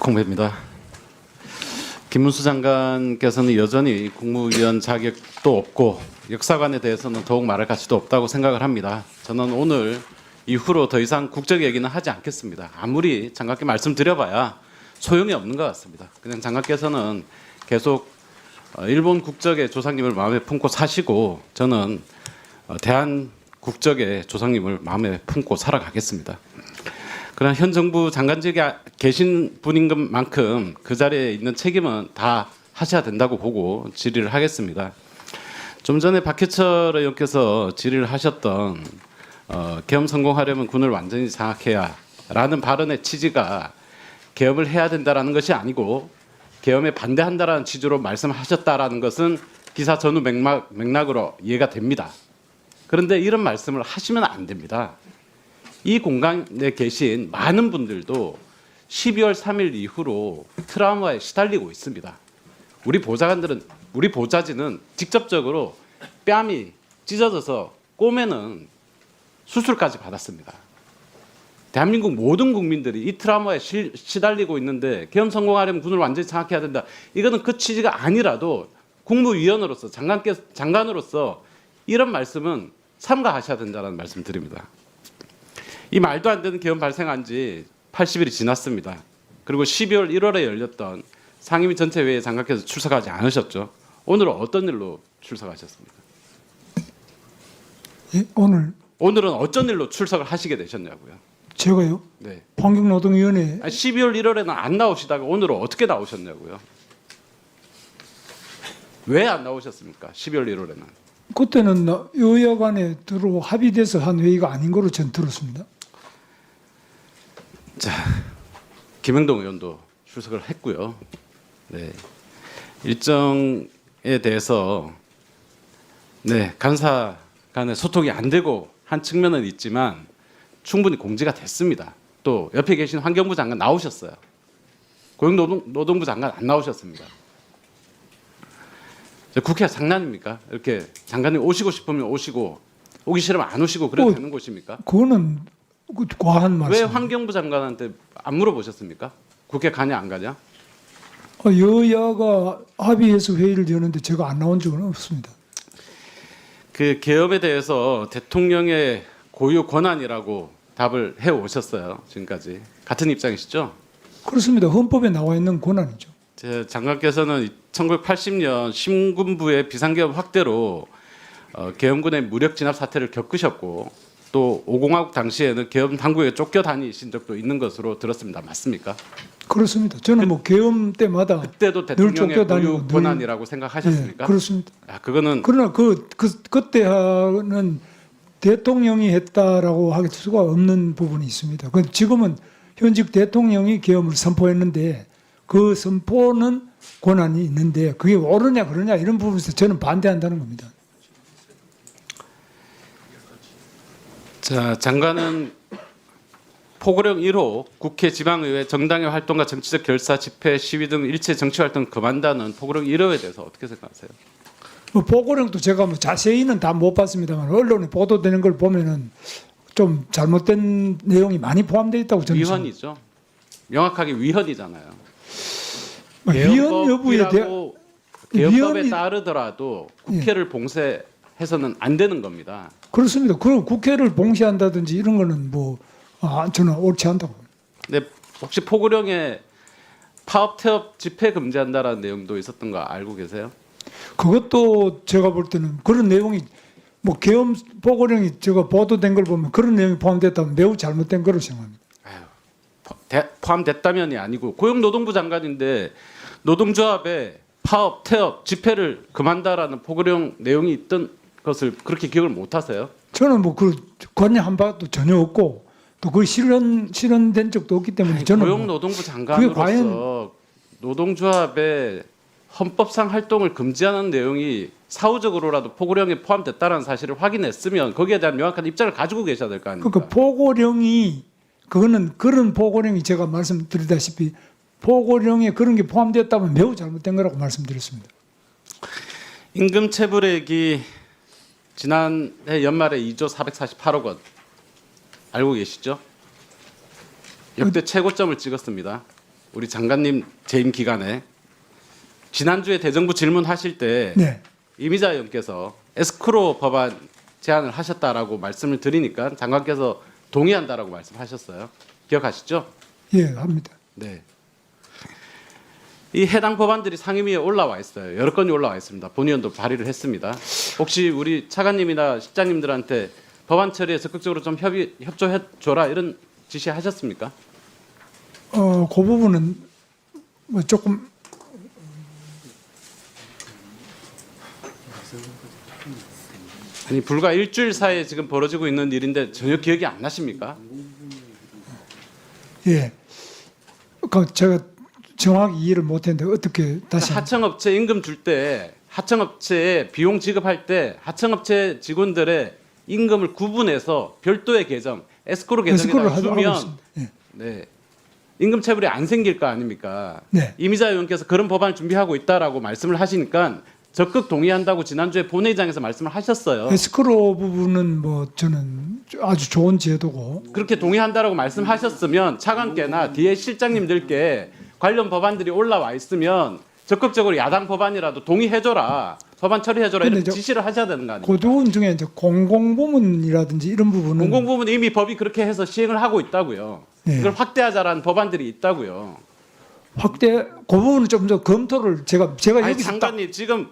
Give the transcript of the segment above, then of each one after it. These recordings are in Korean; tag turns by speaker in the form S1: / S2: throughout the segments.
S1: 박홍배입니다. 김문수 장관께서는 여전히 국무위원 자격도 없고 역사관에 대해서는 더욱 말할 가치도 없다고 생각을 합니다. 저는 오늘 이후로 더 이상 국적 얘기는 하지 않겠습니다. 아무리 장관께 말씀드려봐야 소용이 없는 것 같습니다. 그냥 장관께서는 계속 일본 국적의 조상님을 마음에 품고 사시고 저는 대한 국적의 조상님을 마음에 품고 살아가겠습니다. 그러나 현 정부 장관직에 계신 분인 것만큼 그 자리에 있는 책임은 다 하셔야 된다고 보고 질의를 하겠습니다. 좀 전에 박해철 의원께서 질의를 하셨던 계엄 성공하려면 군을 완전히 장악해야 라는 발언의 취지가 계엄을 해야 된다라는 것이 아니고 계엄에 반대한다라는 취지로 말씀하셨다라는 것은 기사 전후 맥락으로 이해가 됩니다. 그런데 이런 말씀을 하시면 안 됩니다. 이 공간에 계신 많은 분들도 12월 3일 이후로 트라우마에 시달리고 있습니다. 우리 보좌진은 직접적으로 뺨이 찢어져서 꼬매는 수술까지 받았습니다. 대한민국 모든 국민들이 이 트라우마에 시달리고 있는데 계엄 성공하려면 군을 완전히 장악해야 된다. 이거는 그 취지가 아니라도 국무위원으로서 장관으로서 이런 말씀은 삼가하셔야 된다는 말씀 드립니다. 이 말도 안 되는 계엄 발생한 지 80일이 지났습니다. 그리고 12월 1월에 열렸던 상임위 전체 회의에 장관께서 출석하지 않으셨죠. 오늘은 어떤 일로 출석하셨습니까?
S2: 예, 오늘은
S1: 어쩐 일로 출석을 하시게 되셨냐고요?
S2: 제가요?
S1: 네.
S2: 환경노동위원회
S1: 12월 1월에는 안 나오시다가 오늘은 어떻게 나오셨냐고요? 왜 안 나오셨습니까? 12월 1월에는.
S2: 그때는 여야 간에 들어 합의돼서 한 회의가 아닌 걸로 전 들었습니다.
S1: 자, 김영동 의원도 출석을 했고요. 네. 일정에 대해서 간사 간의 소통이 안 되고 한 측면은 있지만 충분히 공지가 됐습니다. 또 옆에 계신 환경부 장관 나오셨어요. 고용노동부 장관 안 나오셨습니다. 국회가 장난입니까? 이렇게 장관님 오시고 싶으면 오시고 오기 싫으면 안 오시고 그래도 되는 곳입니까?
S2: 그거는 과한 말씀.
S1: 왜 환경부 장관한테 안 물어보셨습니까? 국회 가냐 안 가냐?
S2: 여야가 합의해서 회의를 여는데 제가 안 나온 적은 없습니다.
S1: 그 계엄에 대해서 대통령의 고유 권한이라고 답을 해 오셨어요. 지금까지 같은 입장이시죠?
S2: 그렇습니다. 헌법에 나와 있는 권한이죠.
S1: 제 장관께서는 1980년 신군부의 비상계엄 확대로 계엄군의 무력 진압 사태를 겪으셨고 또 5공화국 당시에는 계엄 당국에 쫓겨 다니신 적도 있는 것으로 들었습니다. 맞습니까?
S2: 그렇습니다. 저는 뭐 계엄 때마다
S1: 그때도
S2: 늘
S1: 대통령의
S2: 쫓겨다니고
S1: 고유 권한이라고 생각하셨습니까?
S2: 예, 그렇습니다.
S1: 그거는
S2: 그러나 그때 하는 대통령이 했다라고 할 수가 없는 부분이 있습니다. 지금은 현직 대통령이 계엄을 선포했는데 그 선포는 권한이 있는데 그게 옳으냐 그러냐 이런 부분에서 저는 반대한다는 겁니다.
S1: 자, 장관은 포고령 1호 국회 지방의회 정당의 활동과 정치적 결사, 집회, 시위 등 일체 정치 활동 금한다는 포고령 1호에 대해서 어떻게 생각하세요?
S2: 뭐 포고령도 제가 뭐 자세히는 다 못 봤습니다만 언론에 보도되는 걸 보면은 좀 잘못된 내용이 많이 포함되어 있다고 저는
S1: 위헌이죠. 명확하게 위헌이잖아요.
S2: 위헌 여부에 대한
S1: 계엄법에 따르더라도 국회를 봉쇄해서는 안 되는 겁니다.
S2: 그렇습니다. 그리고 국회를 봉쇄한다든지 이런 거는 뭐 저는 옳지 않다고.
S1: 근데 혹시 포고령에 파업, 태업, 집회 금지한다라는 내용도 있었던 거 알고 계세요?
S2: 그것도 제가 볼 때는 그런 내용이 뭐 계엄 포고령이 제가 보도된 걸 보면 그런 내용이 포함됐다면 매우 잘못된 거로 생각합니다.
S1: 포함됐다면이 아니고 고용노동부 장관인데 노동조합에 파업, 태업, 집회를 금한다라는 포고령 내용이 있던 것을 그렇게 기억을 못 하세요?
S2: 저는 뭐 그 관여한 바도 전혀 없고 또 그 실현된 적도 없기 때문에 저는
S1: 고용노동부 장관으로서 노동조합의 헌법상 활동을 금지하는 내용이 사후적으로라도 포고령에 포함됐다는 사실을 확인했으면 거기에 대한 명확한 입장을 가지고 계셔야 될 거 아닙니까?
S2: 그러니까 포고령이 그거는 그런 포고령이 제가 말씀드리다시피 포고령에 그런 게 포함되었다면 매우 잘못된 거라고 말씀드렸습니다.
S1: 임금체불액이 지난해 연말에 2조 448억 원 알고 계시죠? 역대 최고점을 찍었습니다. 우리 장관님 재임 기간에 지난주에 대정부 질문하실 때
S2: 네.
S1: 이미자 의원께서 에스크로 법안 제안을 하셨다라고 말씀을 드리니까 장관께서 동의한다라고 말씀하셨어요. 기억하시죠?
S2: 예, 합니다.
S1: 네. 이 해당 법안들이 상임위에 올라와 있어요. 여러 건이 올라와 있습니다. 본의원도 발의를 했습니다. 혹시 우리 차관님이나 실장님들한테 법안 처리에 적극적으로 좀 협조해 줘라 이런 지시하셨습니까?
S2: 그 부분은 뭐 조금
S1: 아니 불과 일주일 사이에 지금 벌어지고 있는 일인데 전혀 기억이 안 나십니까?
S2: 예. 그 제가 정확히 이해를 못했는데 어떻게 다시
S1: 하청업체 임금 줄 때 하청업체에 비용 지급할 때 하청업체 직원들의 임금을 구분해서 별도의 계정 에스크로
S2: 에스크로를
S1: 계정에다
S2: 하고
S1: 주면
S2: 있습니다. 예.
S1: 네. 임금 체불이 안 생길 거 아닙니까?
S2: 네.
S1: 이미자 의원께서 그런 법안을 준비하고 있다라고 말씀을 하시니까 적극 동의한다고 지난주에 본회의장에서 말씀을 하셨어요.
S2: 에스크로 부분은 뭐 저는 아주 좋은 제도고
S1: 그렇게 동의한다라고 말씀하셨으면 차관께나 뒤에 실장님들께 관련 법안들이 올라와 있으면 적극적으로 야당 법안이라도 동의해줘라. 법안 처리해줘라.
S2: 근데
S1: 이렇게
S2: 저-
S1: 지시를 하셔야 되는 거 아니에요?
S2: 그 부분 중에 이제 공공부문이라든지 이런 부분은
S1: 공공부문 이미 법이 그렇게 해서 시행을 하고 있다고요.
S2: 네.
S1: 이걸 확대하자라는 법안들이 있다고요.
S2: 확대 그 부분은 좀 더 검토를 제가
S1: 아니
S2: 여기서
S1: 장관님 지금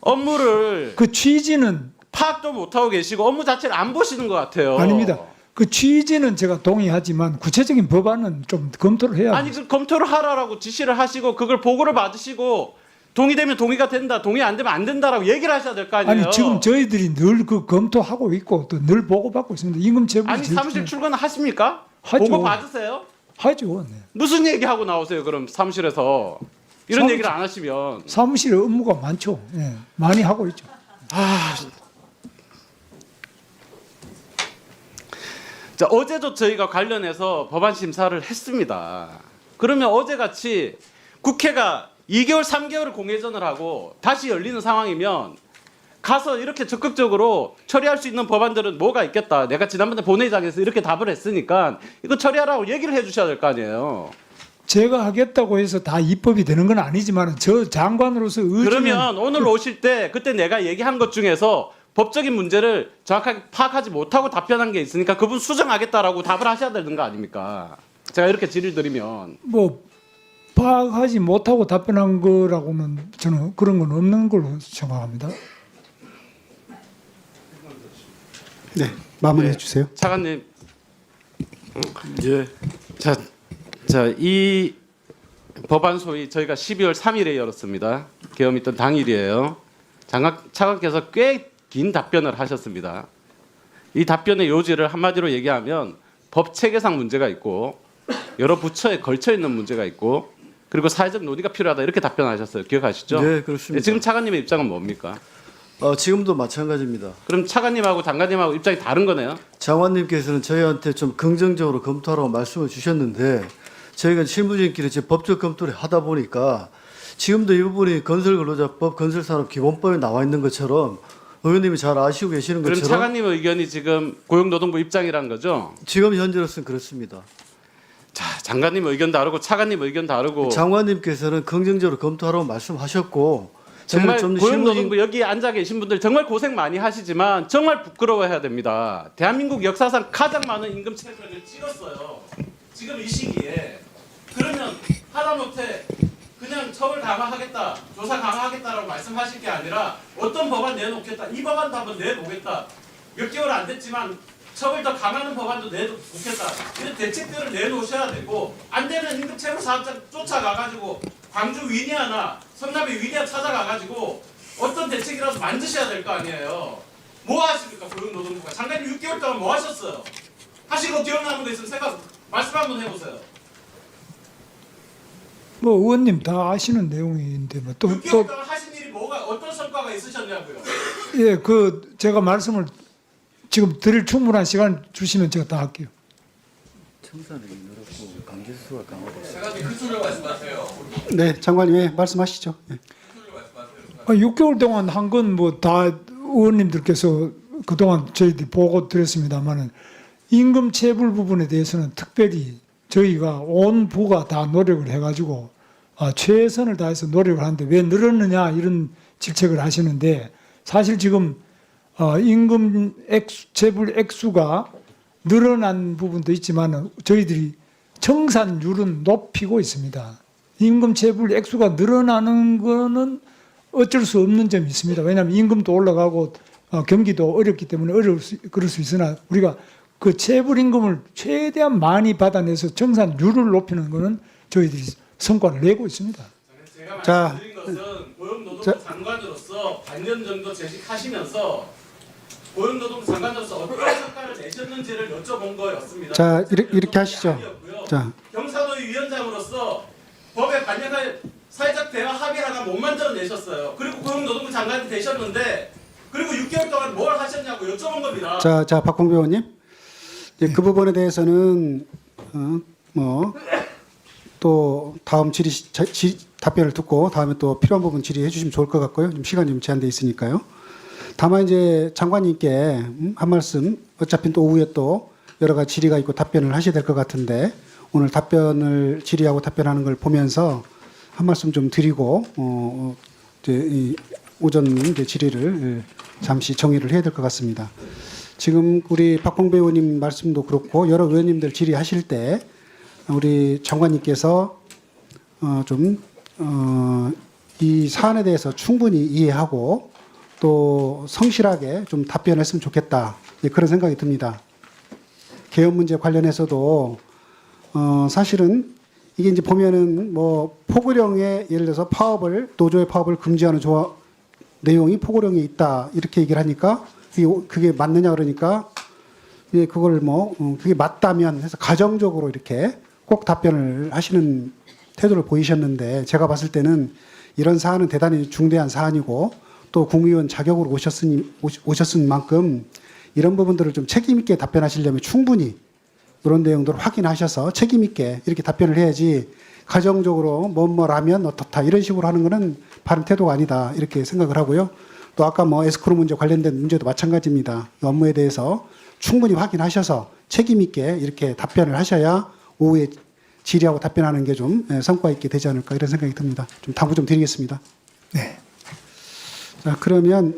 S1: 업무를
S2: 그 취지는
S1: 파악도 못하고 계시고 업무 자체를 안 보시는 것 같아요.
S2: 아닙니다. 그 취지는 제가 동의하지만 구체적인 법안은 좀 검토를 해야
S1: 아니 그 검토를 하라라고 지시를 하시고 그걸 보고를 받으시고 동의되면 동의가 된다, 동의 안 되면 안 된다라고 얘기를 하셔야 될 거 아니에요.
S2: 아니 지금 저희들이 늘 그 검토하고 있고 또 늘 보고받고 있습니다. 임금 체불
S1: 아니 사무실 출근 하십니까?
S2: 하죠.
S1: 보고 받으세요?
S2: 하죠. 네.
S1: 무슨 얘기하고 나오세요? 그럼 사무실에서 이런
S2: 사무실-
S1: 얘기를 안 하시면
S2: 사무실에 업무가 많죠. 예, 많이 하고 있죠.
S1: 자, 어제도 저희가 관련해서 법안 심사를 했습니다. 그러면 어제같이 국회가 2개월, 3개월을 공회전을 하고 다시 열리는 상황이면 가서 이렇게 적극적으로 처리할 수 있는 법안들은 뭐가 있겠다. 내가 지난번에 본회의장에서 이렇게 답을 했으니까 이거 처리하라고 얘기를 해주셔야 될 거 아니에요.
S2: 제가 하겠다고 해서 다 입법이 되는 건 아니지만 저 장관으로서 의지는
S1: 그러면 오늘 오실 때 그때 내가 얘기한 것 중에서 법적인 문제를 정확하게 파악하지 못하고 답변한 게 있으니까 그분 수정하겠다라고 답을 하셔야 되는 거 아닙니까? 제가 이렇게 질의를 드리면
S2: 뭐 파악하지 못하고 답변한 거라고는 저는 그런 건 없는 걸로 생각합니다.
S3: 네, 마무리해 주세요.
S1: 차관님, 이 법안 소위 저희가 12월 3일에 열었습니다. 계엄 있던 당일이에요. 차관께서 꽤 긴 답변을 하셨습니다. 이 답변의 요지를 한마디로 얘기하면 법 체계상 문제가 있고 여러 부처에 걸쳐 있는 문제가 있고 그리고 사회적 논의가 필요하다 이렇게 답변하셨어요. 기억하시죠?
S3: 네, 그렇습니다.
S1: 지금 차관님의 입장은 뭡니까?
S3: 지금도 마찬가지입니다.
S1: 그럼 차관님하고 장관님하고 입장이 다른 거네요.
S3: 장관님께서는 저희한테 좀 긍정적으로 검토하라고 말씀을 주셨는데 저희가 실무진끼리 이제 법적 검토를 하다 보니까 지금도 이 부분이 건설근로자법, 건설산업기본법에 나와 있는 것처럼 의원님이 잘 아시고 계시는
S1: 그럼
S3: 것처럼
S1: 차관님 의견이 지금 고용노동부 입장이라는 거죠?
S3: 지금 현재로서는 그렇습니다.
S1: 자, 장관님 의견 다르고 차관님 의견 다르고
S3: 장관님께서는 긍정적으로 검토하라고 말씀하셨고
S1: 정말
S3: 저희는 좀
S1: 고용노동부 여기 앉아 계신 분들 정말 고생 많이 하시지만 정말 부끄러워해야 됩니다. 대한민국 역사상 가장 많은 임금 체불을 찍었어요. 지금 이 시기에 그러면 하다못해 그냥 처벌 강화하겠다, 조사 강화하겠다라고 말씀하실 게 아니라 어떤 법안 내놓겠다, 이 법안도 한번 내보겠다. 몇 개월 안 됐지만 처벌 더 강화하는 법안도 내놓겠다. 이런 대책들을 내놓으셔야 되고 안 되면 임금 체불 사업자 쫓아가가지고 광주 위니아나 성남의 위니아 찾아가가지고 어떤 대책이라도 만드셔야 될 거 아니에요. 뭐 하십니까 고용노동부가? 장관님 6개월 동안 뭐 하셨어요? 하신 거 기억나는 거 있으면 말씀 한번 해보세요.
S2: 뭐 의원님 다 아시는 내용인데 뭐
S1: 6개월
S2: 또
S1: 동안 하신 일이 뭐가 어떤 성과가 있으셨냐고요.
S2: 예, 그 제가 말씀을 지금 드릴 충분한 시간 주시면 제가 다 할게요.
S3: 청산이 늘었고 강제수가 강화됐어요.
S4: 장관님 그 소리를 말씀하세요.
S3: 네, 장관님 예, 말씀하시죠. 예.
S2: 6개월 동안 한 건 뭐 다 의원님들께서 그동안 저희들이 보고 드렸습니다만은 임금 체불 부분에 대해서는 특별히 저희가 온 부가 다 노력을 해가지고 최선을 다해서 노력을 하는데 왜 늘었느냐 이런 질책을 하시는데 사실 지금 임금 체불 액수가 늘어난 부분도 있지만 저희들이 청산율은 높이고 있습니다. 임금 체불 액수가 늘어나는 거는 어쩔 수 없는 점이 있습니다. 왜냐하면 임금도 올라가고 경기도 어렵기 때문에 그럴 수 있으나 우리가 그 체불 임금을 최대한 많이 받아내서 청산율을 높이는 거는 저희들이 성과를 내고 있습니다.
S1: 제가
S4: 자,
S1: 말씀드린 것은 고용노동부 장관으로서 반년 정도 재직하시면서 고용노동부 장관으로서 어떤 성과를 내셨는지를 여쭤본 거였습니다.
S4: 자, 이렇게 하시죠. 자,
S1: 경사도의 위원장으로서 법에 반영할 사회적 대화 합의 하나 못 만들어내셨어요. 그리고 고용노동부 장관이 되셨는데 그리고 6개월 동안 뭘 하셨냐고 여쭤본 겁니다.
S4: 자, 박홍배 의원님. 이제 그 부분에 대해서는 또 다음 답변을 듣고 다음에 또 필요한 부분 질의해 주시면 좋을 것 같고요. 지금 시간이 좀 제한돼 있으니까요. 다만 이제 장관님께 한 말씀, 어차피 또 오후에 또 여러 가지 질의가 있고 답변을 하셔야 될 것 같은데 오늘 답변을 질의하고 답변하는 걸 보면서 한 말씀 좀 드리고 이제 이 오전 이제 질의를 잠시 정리를 해야 될 것 같습니다. 지금 우리 박홍배 의원님 말씀도 그렇고 여러 의원님들 질의하실 때 우리 장관님께서 이 사안에 대해서 충분히 이해하고 또 성실하게 좀 답변했으면 좋겠다. 그런 생각이 듭니다. 개헌 문제 관련해서도 사실은 이게 이제 보면은 뭐 포고령에 예를 들어서 노조의 파업을 금지하는 내용이 포고령에 있다 이렇게 얘기를 하니까 그게 맞느냐 그러니까 그걸 그게 맞다면 해서 가정적으로 이렇게 꼭 답변을 하시는 태도를 보이셨는데 제가 봤을 때는 이런 사안은 대단히 중대한 사안이고 또 국무위원 자격으로 오셨은 만큼 이런 부분들을 좀 책임 있게 답변하시려면 충분히 그런 내용들을 확인하셔서 책임 있게 이렇게 답변을 해야지 가정적으로 뭐라면 어떻다 이런 식으로 하는 거는 바른 태도가 아니다 이렇게 생각을 하고요. 또 아까 에스크로 문제 관련된 문제도 마찬가지입니다. 이 업무에 대해서 충분히 확인하셔서 책임 있게 이렇게 답변을 하셔야 오후에 질의하고 답변하는 게 좀 성과 있게 되지 않을까 이런 생각이 듭니다. 좀 당부 좀 드리겠습니다.
S2: 네.
S4: 자, 그러면